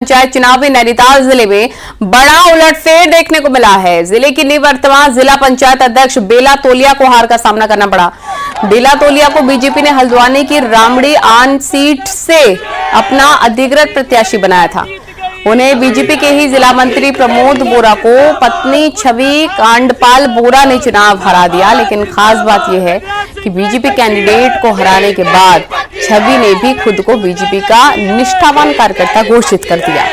पंचायत चुनाव में नैनीताल जिले में बड़ा उलटफेर देखने को मिला है। जिले की निवर्तमान जिला पंचायत अध्यक्ष बेला तोलिया को हार का सामना करना पड़ा। बेला तोलिया को बीजेपी ने हल्द्वानी की रामड़ी आन सीट से अपना अधिकृत प्रत्याशी बनाया था। उन्हें बीजेपी के ही जिला मंत्री प्रमोद बोरा को पत्नी छवि कांडपाल बोरा ने चुनाव हरा दिया। लेकिन खास बात यह है कि बीजेपी कैंडिडेट को हराने के बाद छवि ने भी खुद को बीजेपी का निष्ठावान कार्यकर्ता घोषित कर दिया।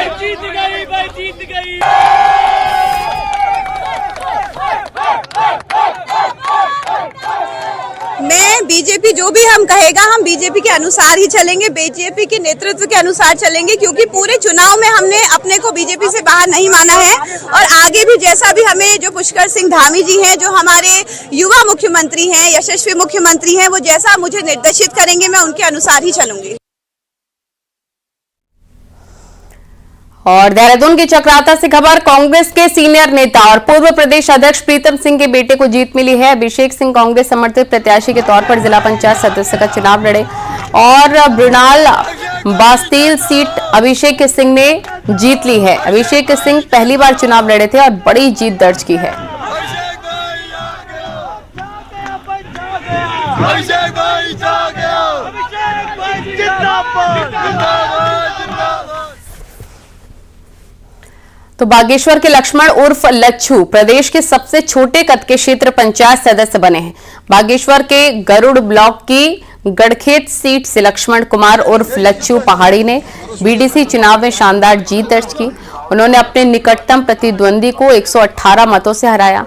मैं बीजेपी जो भी हम कहेगा हम बीजेपी के अनुसार ही चलेंगे, बीजेपी के नेतृत्व के अनुसार चलेंगे, क्योंकि पूरे चुनाव में हमने अपने को बीजेपी से बाहर नहीं माना है। और आगे भी जैसा भी हमें जो पुष्कर सिंह धामी जी हैं, जो हमारे युवा मुख्यमंत्री हैं, यशस्वी मुख्यमंत्री हैं, वो जैसा मुझे निर्देशित करेंगे मैं उनके अनुसार ही चलूंगी। और देहरादून की चक्राता से खबर, कांग्रेस के सीनियर नेता और पूर्व प्रदेश अध्यक्ष प्रीतम सिंह के बेटे को जीत मिली है। अभिषेक सिंह कांग्रेस समर्थित प्रत्याशी के तौर पर जिला पंचायत सदस्य का चुनाव लड़े और ब्रुनाल बास्तील सीट अभिषेक सिंह ने जीत ली है। अभिषेक सिंह पहली बार चुनाव लड़े थे और बड़ी जीत दर्ज की है। तो बागेश्वर के लक्ष्मण उर्फ लच्छू प्रदेश के सबसे छोटे कद के क्षेत्र पंचायत सदस्य बने हैं। बागेश्वर के गरुड़ ब्लॉक की गढ़खेत सीट से लक्ष्मण कुमार उर्फ लच्छू पहाड़ी ने बीडीसी चुनाव में शानदार जीत दर्ज की। उन्होंने अपने निकटतम प्रतिद्वंदी को 118 मतों से हराया।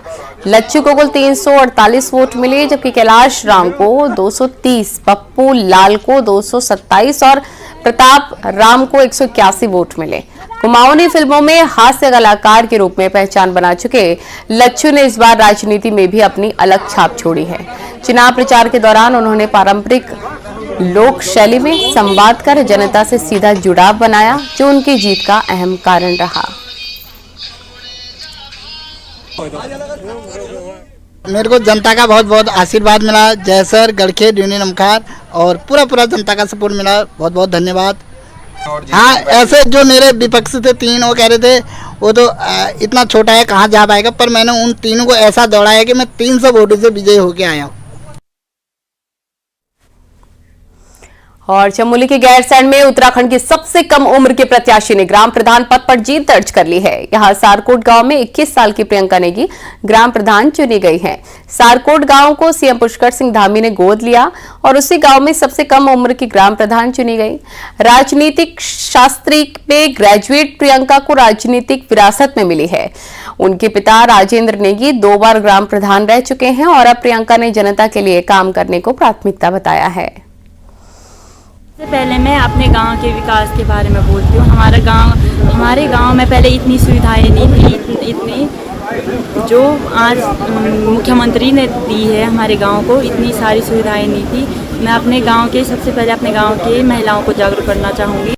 लच्छू को कुल 348 वोट मिले, जबकि कैलाश राम को 230, पप्पू लाल को 227 और प्रताप राम को 181 वोट मिले। कुमाऊनी फिल्मों में हास्य कलाकार के रूप में पहचान बना चुके लच्छू ने इस बार राजनीति में भी अपनी अलग छाप छोड़ी है। चुनाव प्रचार के दौरान उन्होंने पारंपरिक लोक शैली में संवाद कर जनता से सीधा जुड़ाव बनाया, जो उनकी जीत का अहम कारण रहा। मेरे को जनता का बहुत बहुत आशीर्वाद मिला। जयसर, गढ़खेत, यूनियन अमखार और पूरा जनता का सपोर्ट मिला। बहुत बहुत धन्यवाद। हाँ, ऐसे जो मेरे विपक्ष थे तीन, वो कह रहे थे वो तो इतना छोटा है कहाँ जा पाएगा, पर मैंने उन तीनों को ऐसा दौड़ाया कि मैं 300 वोटों से विजयी होके आया हूँ। और चमोली के गैरसैंण में उत्तराखंड की सबसे कम उम्र के प्रत्याशी ने ग्राम प्रधान पद पर जीत दर्ज कर ली है। यहां सारकोट गांव में 21 साल की प्रियंका नेगी ग्राम प्रधान चुनी गई हैं। सारकोट गांव को सीएम पुष्कर सिंह धामी ने गोद लिया और उसी गांव में सबसे कम उम्र की ग्राम प्रधान चुनी गई। राजनीतिक शास्त्री में ग्रेजुएट प्रियंका को राजनीतिक विरासत में मिली है। उनके पिता राजेंद्र नेगी 2 बार ग्राम प्रधान रह चुके हैं और अब प्रियंका ने जनता के लिए काम करने को प्राथमिकता बताया है। सबसे पहले मैं अपने गांव के विकास के बारे में बोलती हूँ। हमारे गांव में पहले इतनी सुविधाएं नहीं थी, इतनी जो आज मुख्यमंत्री ने दी है हमारे गांव को, इतनी सारी सुविधाएं नहीं थी। मैं अपने गांव के सबसे पहले अपने गांव के महिलाओं को जागरूक करना चाहूँगी।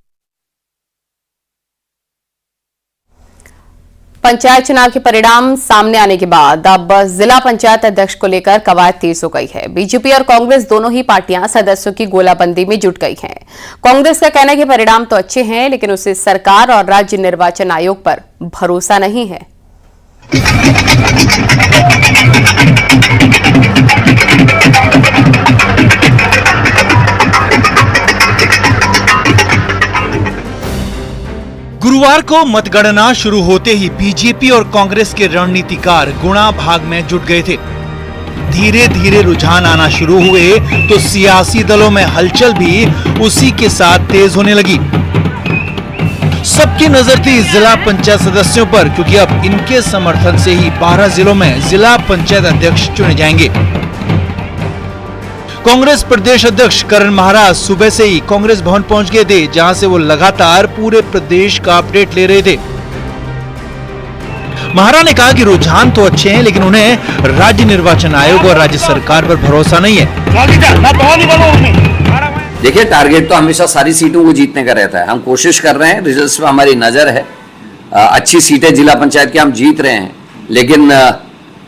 पंचायत चुनाव के परिणाम सामने आने के बाद अब जिला पंचायत अध्यक्ष को लेकर कवायद तेज हो गई है। बीजेपी और कांग्रेस दोनों ही पार्टियां सदस्यों की गोलाबंदी में जुट गई हैं। कांग्रेस का कहना है कि परिणाम तो अच्छे हैं, लेकिन उसे सरकार और राज्य निर्वाचन आयोग पर भरोसा नहीं है। गुरुवार को मतगणना शुरू होते ही बीजेपी और कांग्रेस के रणनीतिकार गुणा भाग में जुट गए थे। धीरे धीरे रुझान आना शुरू हुए तो सियासी दलों में हलचल भी उसी के साथ तेज होने लगी। सबकी नजर थी जिला पंचायत सदस्यों पर, क्योंकि अब इनके समर्थन से ही 12 जिलों में जिला पंचायत अध्यक्ष चुने जाएंगे। कांग्रेस प्रदेश अध्यक्ष करण महाराज सुबह से ही कांग्रेस भवन पहुंच गए थे, जहां से वो लगातार पूरे प्रदेश का अपडेट ले रहे थे। महाराज ने कहा कि रुझान तो अच्छे हैं, लेकिन उन्हें राज्य निर्वाचन आयोग और राज्य सरकार पर भरोसा नहीं है। देखिए, टारगेट तो हमेशा सारी सीटों को जीतने का रहता है। हम कोशिश कर रहे हैं, रिजल्ट्स पे हमारी नजर है। अच्छी सीटें जिला पंचायत की हम जीत रहे हैं, लेकिन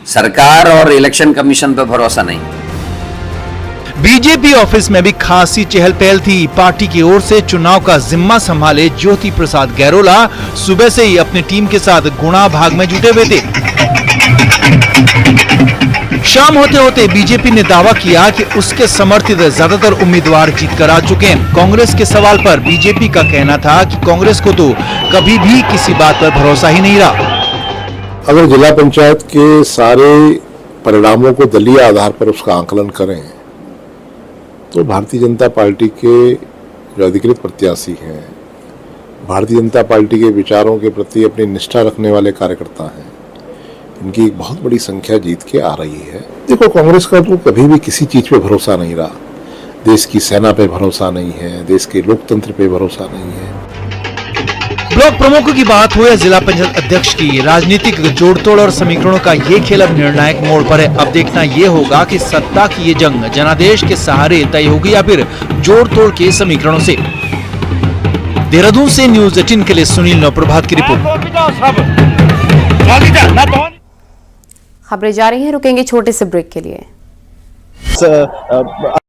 सरकार और इलेक्शन कमीशन पर भरोसा नहीं। बीजेपी ऑफिस में भी खासी चहल पहल थी। पार्टी की ओर से चुनाव का जिम्मा संभाले ज्योति प्रसाद गैरोला सुबह से ही अपनी टीम के साथ गुणा भाग में जुटे हुए थे। शाम होते होते बीजेपी ने दावा किया कि उसके समर्थित ज्यादातर उम्मीदवार जीत कर आ चुके हैं। कांग्रेस के सवाल पर बीजेपी का कहना था कि कांग्रेस को तो कभी भी किसी बात पर भरोसा ही नहीं रहा। अगर जिला पंचायत के सारे परिणामों को दलीय आधार पर उसका आकलन करें तो भारतीय जनता पार्टी के जो अधिकृत प्रत्याशी हैं, भारतीय जनता पार्टी के विचारों के प्रति अपनी निष्ठा रखने वाले कार्यकर्ता हैं, इनकी एक बहुत बड़ी संख्या जीत के आ रही है। देखो, कांग्रेस का तो कभी भी किसी चीज पे भरोसा नहीं रहा। देश की सेना पे भरोसा नहीं है, देश के लोकतंत्र पे भरोसा नहीं है। ब्लॉक प्रमुखों की बात हो या जिला पंचायत अध्यक्ष की, राजनीतिक जोड़तोड़ और समीकरणों का ये खेल अब निर्णायक मोड़ पर है। अब देखना ये होगा कि सत्ता की ये जंग जनादेश के सहारे तय होगी या फिर जोड़-तोड़ के समीकरणों से। देहरादून से न्यूज़ 18 के लिए सुनील नवप्रभात की रिपोर्ट। खबरें जा रही हैं, रुकेंगे छोटे से ब्रेक के लिए।